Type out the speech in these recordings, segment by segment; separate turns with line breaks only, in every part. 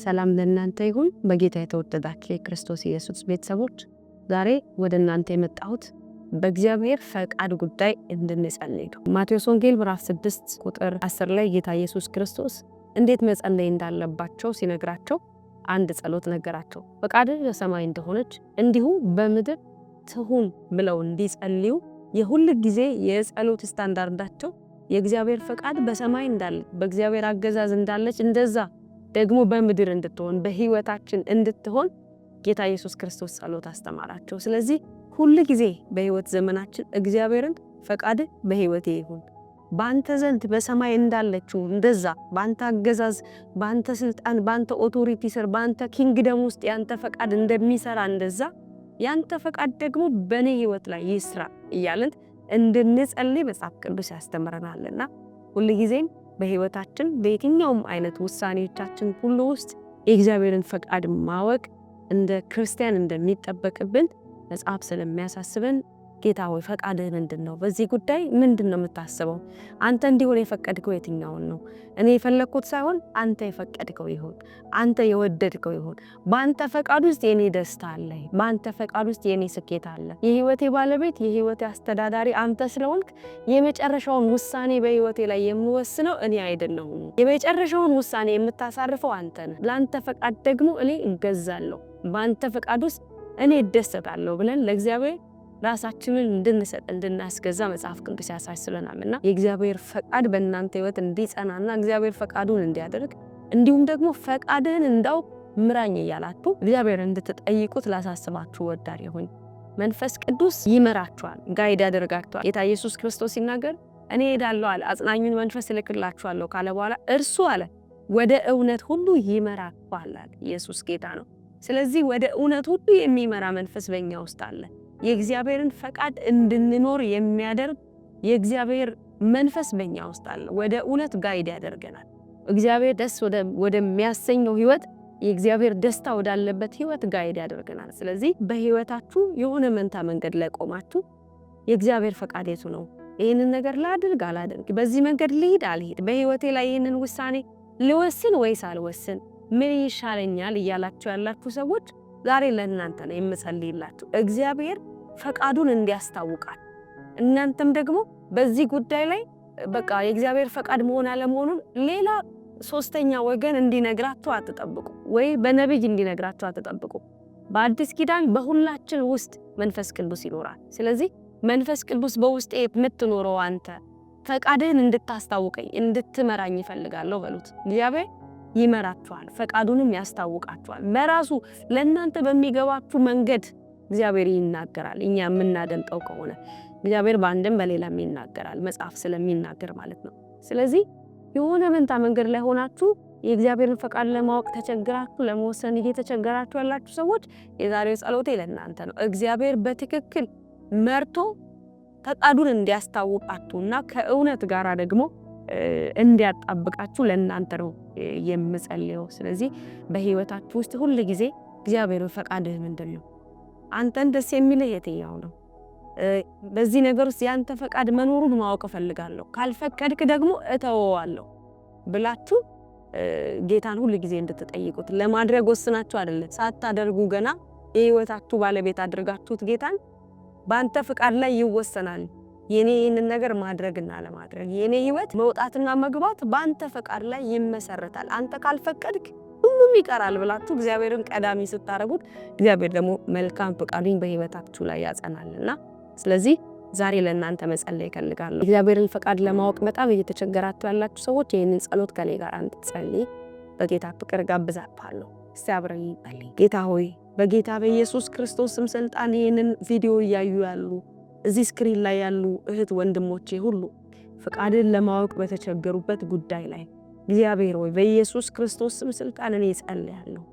ሰላም ለእናንተ ይሁን። በጌታ የተወደዳችሁ የክርስቶስ ኢየሱስ ቤተሰቦች፣ ዛሬ ወደ እናንተ የመጣሁት በእግዚአብሔር ፈቃድ ጉዳይ እንድንጸልይ ነው። ማቴዎስ ወንጌል ምዕራፍ 6 ቁጥር 10 ላይ ጌታ ኢየሱስ ክርስቶስ እንዴት መጸለይ እንዳለባቸው ሲነግራቸው አንድ ጸሎት ነገራቸው። ፈቃድህ በሰማይ እንደሆነች እንዲሁ በምድር ትሁን ብለው እንዲጸልዩ የሁሉ ጊዜ የጸሎት ስታንዳርዳቸው የእግዚአብሔር ፈቃድ በሰማይ እንዳለ በእግዚአብሔር አገዛዝ እንዳለች እንደዛ ደግሞ በምድር እንድትሆን በህይወታችን እንድትሆን ጌታ ኢየሱስ ክርስቶስ ጸሎት አስተማራቸው። ስለዚህ ሁሉ ጊዜ በህይወት ዘመናችን እግዚአብሔርን ፈቃድ በህይወቴ ይሁን፣ ባንተ ዘንድ በሰማይ እንዳለችው እንደዛ ባንተ አገዛዝ፣ ባንተ ስልጣን፣ ባንተ ኦቶሪቲ ስር፣ ባንተ ኪንግደም ውስጥ ያንተ ፈቃድ እንደሚሰራ እንደዛ ያንተ ፈቃድ ደግሞ በኔ ህይወት ላይ ይስራ እያልን እንድንጸልይ መጽሐፍ ቅዱስ ያስተምረናልና ሁሉ ጊዜም በህይወታችን በየትኛውም አይነት ውሳኔዎቻችን ሁሉ ውስጥ የእግዚአብሔርን ፈቃድ ማወቅ እንደ ክርስቲያን እንደሚጠበቅብን መጽሐፍ ስለሚያሳስበን ጌታ ሆይ ፈቃድህ ምንድነው? በዚህ ጉዳይ ምንድነው የምታስበው? አንተ እንዲሆን የፈቀድከው የትኛውን ነው? እኔ የፈለኩት ሳይሆን አንተ የፈቀድከው ይሁን፣ አንተ የወደድከው ይሁን። በአንተ ፈቃድ ውስጥ የኔ ደስታ አለ፣ በአንተ ፈቃድ ውስጥ የኔ ስኬት አለ። የህይወቴ ባለቤት የህይወቴ አስተዳዳሪ አንተ ስለሆንክ የመጨረሻውን ውሳኔ በህይወቴ ላይ የምወስነው እኔ አይደለሁም። የመጨረሻውን ውሳኔ የምታሳርፈው አንተ ነህ። ለአንተ ፈቃድ ደግሞ እኔ እገዛለሁ፣ በአንተ ፈቃድ ውስጥ እኔ እደሰታለሁ ብለን ለእግዚአብሔር ራሳችንን እንድንሰጥ እንድናስገዛ መጽሐፍ ቅዱስ ያሳስበናልና የእግዚአብሔር ፈቃድ በእናንተ ህይወት እንዲጸናና እግዚአብሔር ፈቃዱን እንዲያደርግ እንዲሁም ደግሞ ፈቃድህን እንዳው ምራኝ እያላችሁ እግዚአብሔር እንድትጠይቁት ላሳስባችሁ ወዳለሁኝ። መንፈስ ቅዱስ ይመራችኋል፣ ጋይድ ያደርጋችኋል። ጌታ ኢየሱስ ክርስቶስ ሲናገር እኔ እሄዳለሁ አለ፣ አጽናኙን መንፈስ እልክላችኋለሁ ካለ በኋላ እርሱ አለ ወደ እውነት ሁሉ ይመራችኋል አለ። ኢየሱስ ጌታ ነው። ስለዚህ ወደ እውነት ሁሉ የሚመራ መንፈስ በእኛ ውስጥ አለ። የእግዚአብሔርን ፈቃድ እንድንኖር የሚያደርግ የእግዚአብሔር መንፈስ በእኛ ውስጥ አለ። ወደ እውነት ጋይድ ያደርገናል። እግዚአብሔር ደስ ወደሚያሰኘው ህይወት፣ የእግዚአብሔር ደስታ ወዳለበት ህይወት ጋይድ ያደርገናል። ስለዚህ በህይወታችሁ የሆነ መንታ መንገድ ላይ ቆማችሁ የእግዚአብሔር ፈቃድ የቱ ነው? ይህንን ነገር ላድርግ አላድርግ፣ በዚህ መንገድ ልሂድ አልሂድ፣ በህይወቴ ላይ ይህንን ውሳኔ ልወስን ወይስ አልወስን፣ ምን ይሻለኛል እያላችሁ ያላችሁ ሰዎች ዛሬ ለእናንተ ነው የምጸልይላችሁ። እግዚአብሔር ፈቃዱን እንዲያስታውቃል፣ እናንተም ደግሞ በዚህ ጉዳይ ላይ በቃ የእግዚአብሔር ፈቃድ መሆን አለመሆኑን ሌላ ሶስተኛ ወገን እንዲነግራችሁ አትጠብቁ፣ ወይ በነብይ እንዲነግራችሁ አትጠብቁ። በአዲስ ኪዳን በሁላችን ውስጥ መንፈስ ቅዱስ ይኖራል። ስለዚህ መንፈስ ቅዱስ በውስጤ የምትኖረው አንተ ፈቃድህን እንድታስታውቀኝ እንድትመራኝ ይፈልጋለሁ በሉት። እግዚአብሔር ይመራችኋል፣ ፈቃዱንም ያስታውቃችኋል። በራሱ ለእናንተ በሚገባችሁ መንገድ እግዚአብሔር ይናገራል። እኛ የምናደምጠው ከሆነ እግዚአብሔር በአንድም በሌላም ይናገራል፣ መጽሐፍ ስለሚናገር ማለት ነው። ስለዚህ የሆነ መንታ መንገድ ላይ ሆናችሁ የእግዚአብሔርን ፈቃድ ለማወቅ ተቸግራችሁ ለመወሰን እየተቸገራችሁ ያላችሁ ሰዎች የዛሬው ጸሎቴ ለእናንተ ነው። እግዚአብሔር በትክክል መርቶ ፈቃዱን እንዲያስታውቃችሁና ከእውነት ጋር ደግሞ እንዲያጣብቃችሁ ለእናንተ ነው የምጸልየው። ስለዚህ በህይወታችሁ ውስጥ ሁሉ ጊዜ እግዚአብሔር ፈቃድህ ምንድነው? አንተን ደስ የሚልህ የትኛው ነው? በዚህ ነገር ውስጥ ያንተ ፈቃድ መኖሩን ማወቅ እፈልጋለሁ፣ ካልፈቀድክ ደግሞ እተወዋለሁ ብላችሁ ጌታን ሁሉ ጊዜ እንድትጠይቁት። ለማድረግ ወስናችሁ አይደለም፣ ሳታደርጉ ገና የህይወታችሁ ባለቤት አድርጋችሁት ጌታን በአንተ ፈቃድ ላይ ይወሰናል። የኔ ይህንን ነገር ማድረግና ለማድረግ የኔ ህይወት መውጣትና መግባት በአንተ ፈቃድ ላይ ይመሰረታል፣ አንተ ካልፈቀድክ ሁሉም ይቀራል ብላችሁ እግዚአብሔርን ቀዳሚ ስታረጉት እግዚአብሔር ደግሞ መልካም ፈቃዱን በህይወታችሁ ላይ ያጸናልና ስለዚህ ዛሬ ለእናንተ መጸለይ እፈልጋለሁ። እግዚአብሔርን ፈቃድ ለማወቅ በጣም እየተቸገራችሁ ያላችሁ ሰዎች ይህንን ጸሎት ከኔ ጋር እንድትጸልይ በጌታ ፍቅር ጋብዛችኋለሁ። እስቲ አብረን እንጸልይ። ጌታ ሆይ በጌታ በኢየሱስ ክርስቶስም ስልጣን ይህንን ቪዲዮ እያዩ ያሉ እዚህ ስክሪን ላይ ያሉ እህት ወንድሞቼ ሁሉ ፈቃድን ለማወቅ በተቸገሩበት ጉዳይ ላይ እግዚአብሔር ሆይ በኢየሱስ ክርስቶስም ስልጣን እኔ ጸልያለሁ።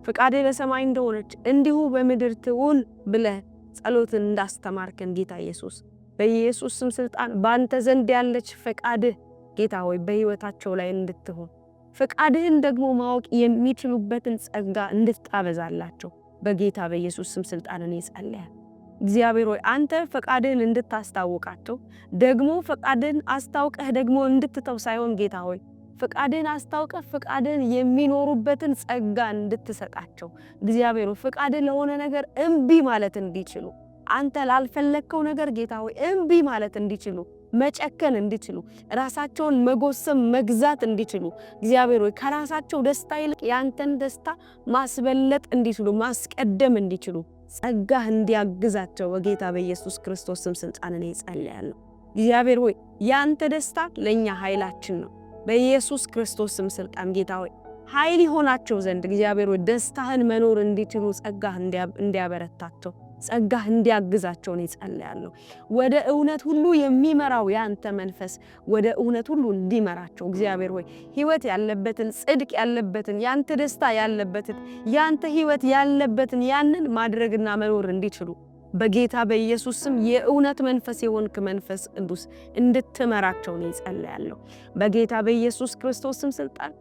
ፈቃድህ በሰማይ እንደሆነች እንዲሁ በምድር ትሁን ብለህ ጸሎትን እንዳስተማርከን ጌታ ኢየሱስ በኢየሱስም ስልጣን ባንተ ዘንድ ያለች ፈቃድህ ጌታ ሆይ በህይወታቸው ላይ እንድትሆን ፈቃድህን ደግሞ ማወቅ የሚችሉበትን ጸጋ እንድታበዛላቸው በጌታ በኢየሱስም ስልጣን እኔ ጸልያለሁ። እግዚአብሔር ሆይ አንተ ፈቃድህን እንድታስታውቃቸው ደግሞ ፈቃድህን አስታውቀህ ደግሞ እንድትተው ሳይሆን ጌታ ሆይ ፍቃድን አስታውቀ ፍቃድን የሚኖሩበትን ጸጋ እንድትሰጣቸው እግዚአብሔር ፍቃድን ለሆነ ነገር እምቢ ማለት እንዲችሉ አንተ ላልፈለከው ነገር ጌታ ሆይ እምቢ ማለት እንዲችሉ መጨከን እንዲችሉ ራሳቸውን መጎሰም መግዛት እንዲችሉ እግዚአብሔር ሆይ ከራሳቸው ደስታ ይልቅ ያንተን ደስታ ማስበለጥ እንዲችሉ ማስቀደም እንዲችሉ ጸጋህ እንዲያግዛቸው በጌታ በኢየሱስ ክርስቶስ ስም ስልጣንን ይጸልያለሁ። እግዚአብሔር ሆይ ያንተ ደስታ ለኛ ኃይላችን ነው። በኢየሱስ ክርስቶስ ስም ስልጣን ጌታ ሆይ ኃይል ይሆናቸው ዘንድ እግዚአብሔር ሆይ ደስታህን መኖር እንዲችሉ ጸጋህ እንዲያበረታቸው ጸጋህ እንዲያግዛቸው ይጸልያለሁ። ወደ እውነት ሁሉ የሚመራው ያንተ መንፈስ ወደ እውነት ሁሉ እንዲመራቸው እግዚአብሔር ሆይ ሕይወት ያለበትን ጽድቅ ያለበትን ያንተ ደስታ ያለበትን ያንተ ሕይወት ያለበትን ያንን ማድረግና መኖር እንዲችሉ በጌታ በኢየሱስ ስም የእውነት መንፈስ የሆንክ መንፈስ ቅዱስ እንድትመራቸው ይጸልያለሁ። በጌታ በኢየሱስ ክርስቶስ ስም ስልጣን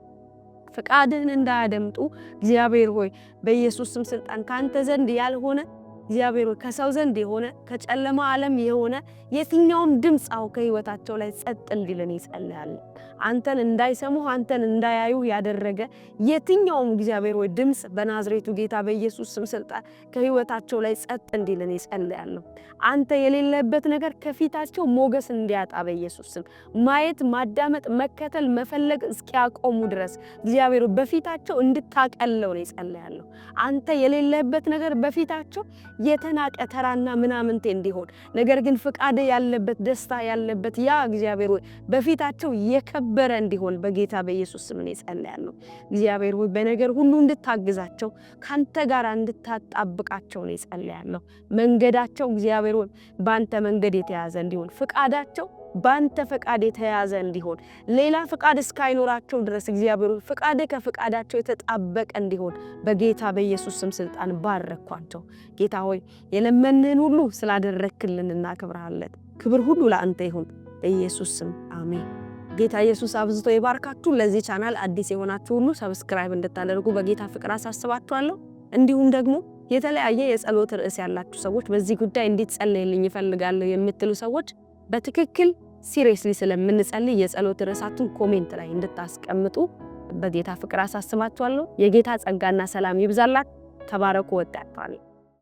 ፍቃድህን እንዳያደምጡ እግዚአብሔር ሆይ በኢየሱስ ስም ስልጣን ካንተ ዘንድ ያልሆነ እግዚአብሔር ከሰው ዘንድ የሆነ ከጨለማ ዓለም የሆነ የትኛውም ድምጽ ከህይወታቸው ላይ ጸጥ እንዲልን ይጸልያል። አንተን እንዳይሰሙ አንተን እንዳያዩ ያደረገ የትኛውም እግዚአብሔር ወይ ድምጽ በናዝሬቱ ጌታ በኢየሱስ ስም ስልጣን ከህይወታቸው ላይ ጸጥ እንዲልን ይጸልያል። አንተ የሌለበት ነገር ከፊታቸው ሞገስ እንዲያጣ በኢየሱስ ስም ማየት ማዳመጥ መከተል መፈለግ እስኪያቆሙ ድረስ እግዚአብሔር በፊታቸው እንድታቀለው ነው ይጸልያል። አንተ የሌለበት ነገር በፊታቸው የተናቀ ተራና ምናምንቴ እንዲሆን ነገር ግን ፍቃድ ያለበት ደስታ ያለበት ያ እግዚአብሔር ሆይ በፊታቸው የከበረ እንዲሆን በጌታ በኢየሱስ ስም እጸልያለሁ። እግዚአብሔር ሆይ በነገር ሁሉ እንድታግዛቸው ካንተ ጋር እንድታጣብቃቸው እጸልያለሁ። መንገዳቸው እግዚአብሔር ሆይ ባንተ መንገድ የተያዘ እንዲሆን ፍቃዳቸው ባንተ ፍቃድ የተያዘ እንዲሆን ሌላ ፍቃድ እስካይኖራቸው ድረስ እግዚአብሔር ፍቃድ ከፍቃዳቸው የተጣበቀ እንዲሆን በጌታ በኢየሱስ ስም ስልጣን ባረኳቸው። ጌታ ሆይ የለመንህን ሁሉ ስላደረክልን እናከብርሃለን። ክብር ሁሉ ለአንተ ይሁን በኢየሱስ ስም አሜን። ጌታ ኢየሱስ አብዝቶ ይባርካችሁ። ለዚህ ቻናል አዲስ የሆናችሁ ሁሉ ሰብስክራይብ እንድታደርጉ በጌታ ፍቅር አሳስባችኋለሁ። እንዲሁም ደግሞ የተለያየ የጸሎት ርዕስ ያላችሁ ሰዎች በዚህ ጉዳይ እንዲጸለይልኝ ይፈልጋለሁ የምትሉ ሰዎች በትክክል ሲሪየስሊ ስለምንጸልይ የጸሎት ርዕሳችሁን ኮሜንት ላይ እንድታስቀምጡ በጌታ ፍቅር አሳስባችኋለሁ። የጌታ ጸጋና ሰላም ይብዛላችሁ። ተባረኩ። ወጣችኋለሁ።